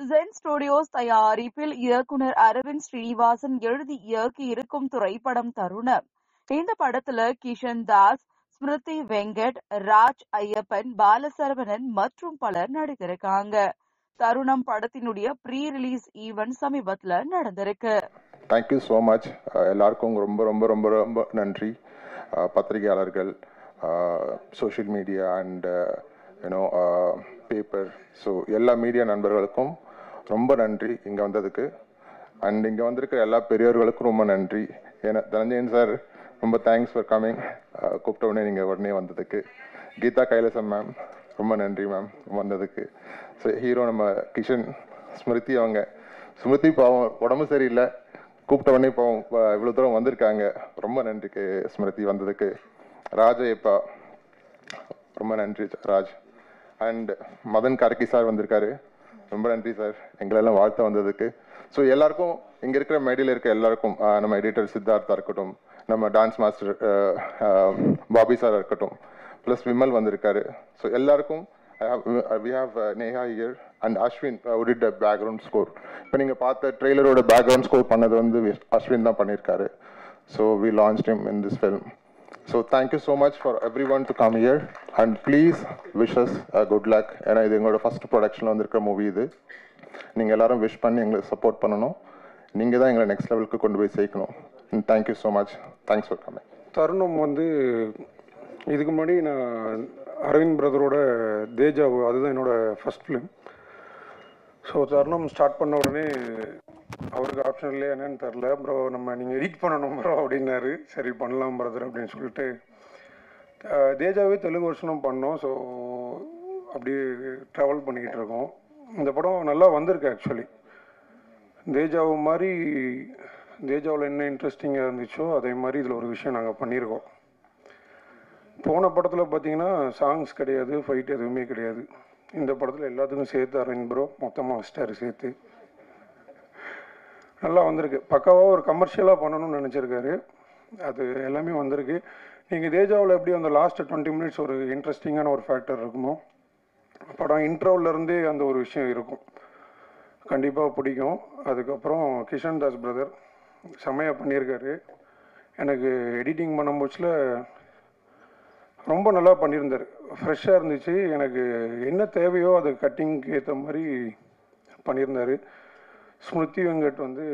Gen studios தயாரிப்பில் இயக்குனர் அரவிந்த் ஸ்ரீனிவாசன் எழுதி இயக்கி இருக்கும் திரைப்படம் தருணம். இந்த படத்துல கிஷன் தாஸ், ஸ்மிருதி வெங்கட், ராஜ் ஐயப்பன், பாலசரவணன் மற்றும் பலர் நடித்திருக்காங்க. தருணம் படத்தினுடைய ப்ரீ ரிலீஸ் ஈவென்ட் சமீபத்துல நடந்திருக்கு. Thank you so much. எல்லாருக்கும் ரொம்ப ரொம்ப ரொம்ப ரொம்ப நன்றி. பத்திரிகையாளர்கள், social media and you know paper, so எல்லா மீடியா நண்பர்களுக்கும் ரொம்ப நன்றி இங்கே வந்ததுக்கு. அண்ட் இங்கே வந்திருக்கிற எல்லா பெரியவர்களுக்கும் ரொம்ப நன்றி. ஏன்னா தனஞ்சயன் சார் ரொம்ப தேங்க்ஸ் ஃபார் கமிங். கூப்பிட்ட உடனே நீங்கள் உடனே வந்ததுக்கு. கீதா கைலாசம் மேம் ரொம்ப நன்றி மேம் வந்ததுக்கு. ஸோ ஹீரோ நம்ம கிஷன், ஸ்மிருதி, அவங்க ஸ்மிருதி பாவம் உடம்பு சரியில்லை, கூப்பிட்ட உடனே பாவம் இவ்வளோ தூரம் வந்திருக்காங்க. ரொம்ப நன்றிக்கு ஸ்மிருதி வந்ததுக்கு. ராஜயப்பா ரொம்ப நன்றி ராஜ். அண்ட் மதன் கார்கி சார் வந்திருக்காரு, ரொம்ப நன்றி சார் எங்களெல்லாம் வாழ்த்த வந்ததுக்கு. ஸோ எல்லாருக்கும் இங்கே இருக்கிற மேடையில் இருக்க எல்லாருக்கும், நம்ம எடிட்டர் சித்தார்த்தா இருக்கட்டும், நம்ம டான்ஸ் மாஸ்டர் பாபி சார் இருக்கட்டும், ப்ளஸ் விமல் வந்திருக்காரு. ஸோ எல்லாருக்கும் we have Neha here and Ashwin who did the background score. இப்போ நீங்கள் பார்த்த ட்ரெய்லரோட பேக்ரவுண்ட் ஸ்கோர் பண்ணது வந்து அஸ்வின் தான் பண்ணியிருக்காரு. So we launched him in this film. So thank you so much for everyone to come here and please wish us good luck. ஏன்னா இது எங்களோட ஃபர்ஸ்ட் ப்ரொடக்ஷனில் வந்திருக்கிற மூவி. இது நீங்கள் எல்லாரும் விஷ் பண்ணி எங்களுக்கு சப்போர்ட் பண்ணணும். நீங்கள் தான் எங்களை நெக்ஸ்ட் லெவலுக்கு கொண்டு போய் சேர்க்கணும். Thank you so much. Thanks for coming. தருணம் வந்து இதுக்கு முன்னாடி நான் அரவிந்த் பிரதரோட தேஜாவு, அதுதான் என்னோடய ஃபஸ்ட் ஃபிலிம். ஸோ தருணம் ஸ்டார்ட் பண்ண உடனே அவருக்கு ஆப்ஷன் இல்லையா என்னன்னு தெரில. ப்ரோ நம்ம நீங்கள் எடிட் பண்ணணும் ப்ரோ அப்படின்னாரு. சரி பண்ணலாம் பிரதர் அப்படின்னு சொல்லிட்டு தேஜாவே தெலுங்கு வருஷனும் பண்ணோம். ஸோ அப்படியே ட்ராவல் பண்ணிக்கிட்டு இருக்கோம். இந்த படம் நல்லா வந்திருக்கு ஆக்சுவலி. தேஜாவு மாதிரி தேஜாவில் என்ன இன்ட்ரெஸ்டிங்காக இருந்துச்சோ அதே மாதிரி இதில் ஒரு விஷயம் நாங்கள் பண்ணியிருக்கோம். போன படத்தில் பார்த்தீங்கன்னா சாங்ஸ் கிடையாது, ஃபைட் எதுவுமே கிடையாது. இந்த படத்தில் எல்லாத்துக்கும் சேர்த்து அரவிந்த் ப்ரோ மொத்தமாக வச்சிட்டாரு சேர்த்து. நல்லா வந்திருக்கு. பக்காவாக ஒரு கமர்ஷியலாக பண்ணணும்னு நினச்சிருக்காரு. அது எல்லாமே வந்திருக்கு. நீங்கள் தேஜாவில் எப்படி அந்த லாஸ்ட் 20 மினிட்ஸ் ஒரு இன்ட்ரெஸ்டிங்கான ஒரு ஃபேக்டர் இருக்குமோ, படம் இன்ட்ரோவிலேருந்தே அந்த ஒரு விஷயம் இருக்கும். கண்டிப்பாக பிடிக்கும். அதுக்கப்புறம் கிஷன் தாஸ் பிரதர் செம்மையாக பண்ணியிருக்காரு. எனக்கு எடிட்டிங் பண்ணும்போச்சில் ரொம்ப நல்லா பண்ணியிருந்தார். ஃப்ரெஷ்ஷாக இருந்துச்சு. எனக்கு என்ன தேவையோ அது கட்டிங்க்கு ஏற்ற மாதிரி பண்ணியிருந்தார். ஸ்மிருதி வெங்கட் வந்து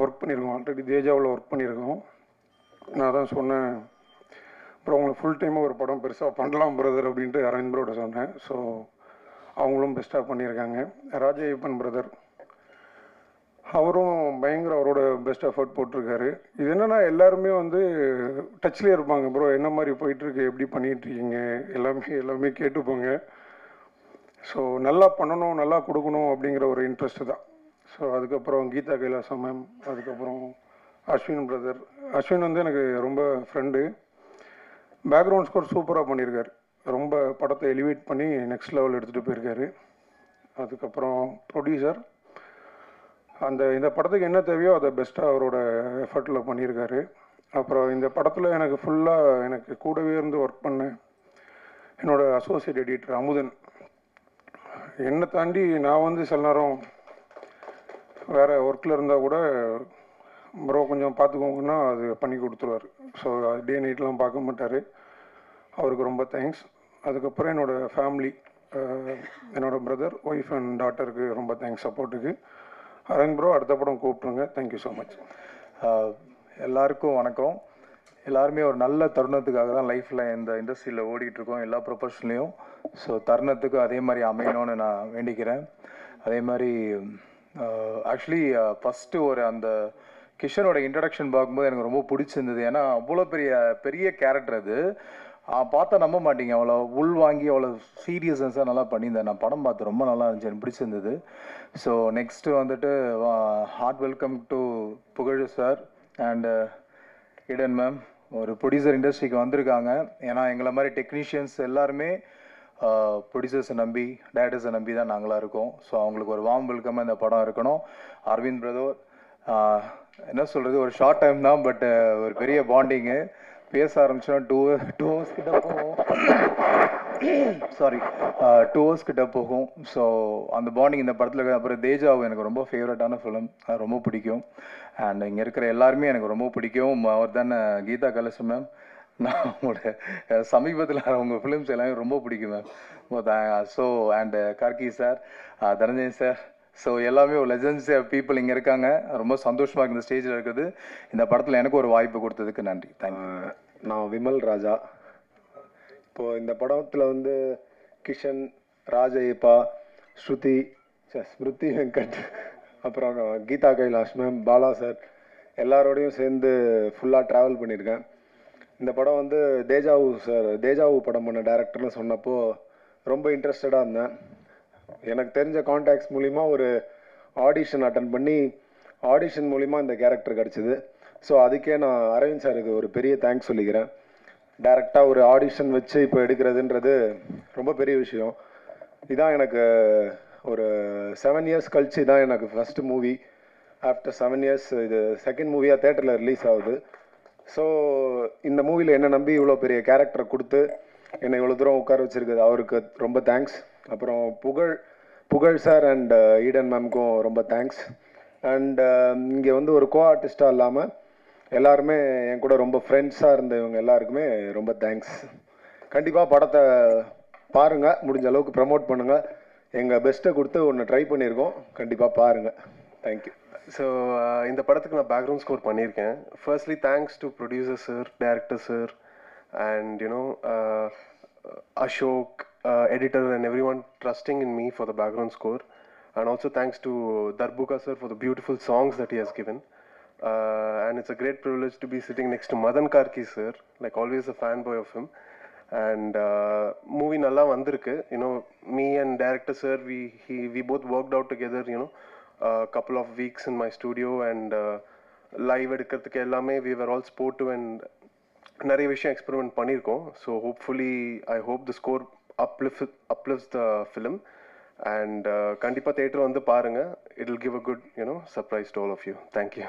ஒர்க் பண்ணியிருக்கோம், ஆல்ரெடி தேஜாவில் ஒர்க் பண்ணியிருக்கோம். நான் தான் சொன்னேன், அப்புறம் அவங்கள ஃபுல் டைமாக ஒரு படம் பெருசாக பண்ணலாம் பிரதர் அப்படின்ட்டு அரவிந்த் ப்ரோட சொன்னேன். ஸோ அவங்களும் பெஸ்ட்டாக பண்ணியிருக்காங்க. ராஜயப்பன் பிரதர் அவரும் பயங்கர அவரோட பெஸ்ட் எஃபர்ட் போட்டிருக்காரு. இது என்னென்னா எல்லாருமே வந்து டச்லேயே இருப்பாங்க. ப்ரோ என்ன மாதிரி போயிட்டுருக்கு, எப்படி பண்ணிகிட்ருக்கீங்க, எல்லாமே கேட்டுப்போங்க. ஸோ நல்லா பண்ணணும், நல்லா கொடுக்கணும் அப்படிங்கிற ஒரு இன்ட்ரெஸ்ட்டு தான். ஸோ அதுக்கப்புறம் கீதா கைலாசம் மேம், அதுக்கப்புறம் அஸ்வின் பிரதர். அஸ்வின் வந்து எனக்கு ரொம்ப ஃப்ரெண்டு. பேக்ரவுண்ட் ஸ்கோர் சூப்பராக பண்ணியிருக்காரு. ரொம்ப படத்தை எலிவேட் பண்ணி நெக்ஸ்ட் லெவல் எடுத்துகிட்டு போயிருக்காரு. அதுக்கப்புறம் ப்ரொடியூசர் இந்த படத்துக்கு என்ன தேவையோ அதை பெஸ்ட்டாக அவரோட எஃபர்ட்டில் பண்ணியிருக்காரு. அப்புறம் இந்த படத்தில் எனக்கு ஃபுல்லாக எனக்கு கூடவே இருந்து ஒர்க் பண்ணேன் என்னோடய அசோசியேட் எடிட்டர் அமுதன். என்னை தாண்டி நான் வந்து சில நேரம் வேறு ஒர்க்கில் இருந்தால் கூட ப்ரோ கொஞ்சம் பார்த்துக்கோங்கன்னா அது பண்ணி கொடுத்துருவார். ஸோ டே நைட்லாம் பார்க்க மாட்டார். அவருக்கு ரொம்ப தேங்க்ஸ். அதுக்கப்புறம் என்னோடய ஃபேமிலி, என்னோடய பிரதர், ஒய்ஃப் அண்ட் டாட்டருக்கு ரொம்ப தேங்க்ஸ் சப்போர்ட்டுக்கு. அரவிந்த் ப்ரோ அடுத்த படம் கூப்பிட்ருங்க. Thank you so much. எல்லாருக்கும் வணக்கம். எல்லாருமே ஒரு நல்ல தருணத்துக்காக தான் லைஃப்பில் இந்த இண்டஸ்ட்ரியில் ஓடிட்டுருக்கோம், எல்லா ப்ரொஃபஷன்லேயும். ஸோ தருணத்துக்கு அதே மாதிரி அமையணும்னு நான் வேண்டிக்கிறேன். அதே மாதிரி ஆக்சுவலி ஃபஸ்ட்டு அந்த கிஷனோட இன்ட்ரடக்ஷன் பார்க்கும்போது எனக்கு ரொம்ப பிடிச்சிருந்தது. ஏன்னா அவ்வளோ பெரிய கேரக்டர் அது. பார்த்தா நம்ப மாட்டீங்க, அவ்வளோ உள் வாங்கி அவ்வளோ சீரியஸ்னஸாக நல்லா பண்ணியிருந்தேன். நான் படம் பார்த்து ரொம்ப நல்லா இருந்துச்சு, எனக்கு பிடிச்சிருந்தது. ஸோ நெக்ஸ்ட்டு வந்துட்டு ஹார்ட் வெல்கம் டு புகழ் சார் அண்ட் இடன் மேம். ஒரு ப்ரொடியூசர் இண்டஸ்ட்ரிக்கு வந்திருக்காங்க. ஏன்னா எங்களை மாதிரி டெக்னீஷியன்ஸ் எல்லாருமே ப்ரொடியூசர்ஸை நம்பி, டைரக்டர்ஸை நம்பி தான் நாங்களாக இருக்கோம். ஸோ அவங்களுக்கு ஒரு வார்ம் வெல்கமாக இந்த படம் இருக்கணும். அரவிந்த் பிரதர் என்ன சொல்கிறது, ஒரு ஷார்ட் டைம் தான், பட் ஒரு பெரிய பாண்டிங்கு. பேச ஆரம்பிச்சோன்னா 2 hours கிட்ட போவோம். சாரி 2 hours கிட்ட போகும். ஸோ அந்த பாண்டிங் இந்த படத்தில். அப்புறம் தேஜாவு எனக்கு ரொம்ப ஃபேவரட்டான ஃபிலிம், ரொம்ப பிடிக்கும். அண்ட் இங்கே இருக்கிற எல்லாருமே எனக்கு ரொம்ப பிடிக்கும். அவர் தானே கீதா கலசு மேம், நான் உங்களோட சமீபத்தில் உங்கள் ஃபிலிம்ஸ் எல்லாமே ரொம்ப பிடிக்கும் ma'am. So and Gargi sir, Dhananjayan sir, so எல்லாமே ஒரு லெஜண்ட்ஸ் பீப்புள் இங்கே இருக்காங்க. ரொம்ப சந்தோஷமாக இருக்குது இந்த ஸ்டேஜில் இருக்குது. இந்த படத்தில் எனக்கு ஒரு வாய்ப்பு கொடுத்ததுக்கு நன்றி. தேங்க்யூ. நான் விமல் ராஜா. இப்போது இந்த படத்தில் வந்து கிஷன், ராஜயப்பா, ஸ்மிருதி வெங்கட், அப்புறம் கீதா கைலாஷ் மேம், பாலா சார் எல்லாரோடையும் சேர்ந்து ஃபுல்லாக ட்ராவல் பண்ணியிருக்கேன். இந்த படம் வந்து தேஜாவு படம் பண்ண டேரக்டர்னு சொன்னப்போ ரொம்ப இன்ட்ரெஸ்டடாக இருந்தேன். எனக்கு தெரிஞ்ச கான்டாக்ட்ஸ் மூலிமா ஒரு ஆடிஷன் அட்டன் பண்ணி ஆடிஷன் மூலிமா இந்த கேரக்டர் கிடச்சிது. ஸோ அதுக்கே நான் அரவிந்த் சாருக்கு ஒரு பெரிய தேங்க்ஸ் சொல்லிக்கிறேன். டைரெக்டாக ஒரு ஆடிஷன் வச்சு இப்போ எடுக்கிறதுன்றது ரொம்ப பெரிய விஷயம். இதான் எனக்கு ஒரு 7 years கழிச்சு தான் எனக்கு ஃபஸ்ட்டு மூவி. ஆஃப்டர் 7 years இது செகண்ட் மூவியாக தேட்டரில் ரிலீஸ் ஆகுது. ஸோ இந்த மூவியில் என்னை நம்பி இவ்வளோ பெரிய கேரக்டரை கொடுத்து என்னை இவ்வளோ தூரம் உட்கார வச்சுருக்குது அவருக்கு ரொம்ப தேங்க்ஸ். அப்புறம் புகழ் சார் அண்ட் ஈடன் மேம்க்கும் ரொம்ப தேங்க்ஸ். அண்ட் இங்கே வந்து ஒரு கோ ஆர்டிஸ்டாக இல்லாமல் எல்லாருமே என் கூட ரொம்ப ஃப்ரெண்ட்ஸாக இருந்தவங்க எல்லாருக்குமே ரொம்ப தேங்க்ஸ். கண்டிப்பாக படத்தை பாருங்கள், முடிஞ்ச அளவுக்கு ப்ரமோட் பண்ணுங்கள். எங்கள் பெஸ்ட்டை கொடுத்து ஒன்று ட்ரை பண்ணியிருக்கோம், கண்டிப்பாக பாருங்கள். தேங்க்யூ. ஸோ இந்த படத்துக்கு நான் பேக்ரவுண்ட் ஸ்கோர் பண்ணியிருக்கேன். Firstly thanks to producer sir, director sir, and Ashok, editor, and everyone trusting in me for the background score. And also thanks to Darbuka sir for the beautiful songs that he has given. And it's a great privilege to be sitting next to Madan Karki sir, like always a fanboy of him. And movie nalla vandirukku, me and director sir, we both worked out together, a couple of weeks in my studio, and live edukradhukku ellame we were all sportive and நிறைய விஷயம் experiment பண்ணியிருக்கோம். So hopefully I hope the score uplifts the film. And கண்டிப்பாக theatre வந்து பாருங்கள். It will give a good surprise to all of you. Thank you.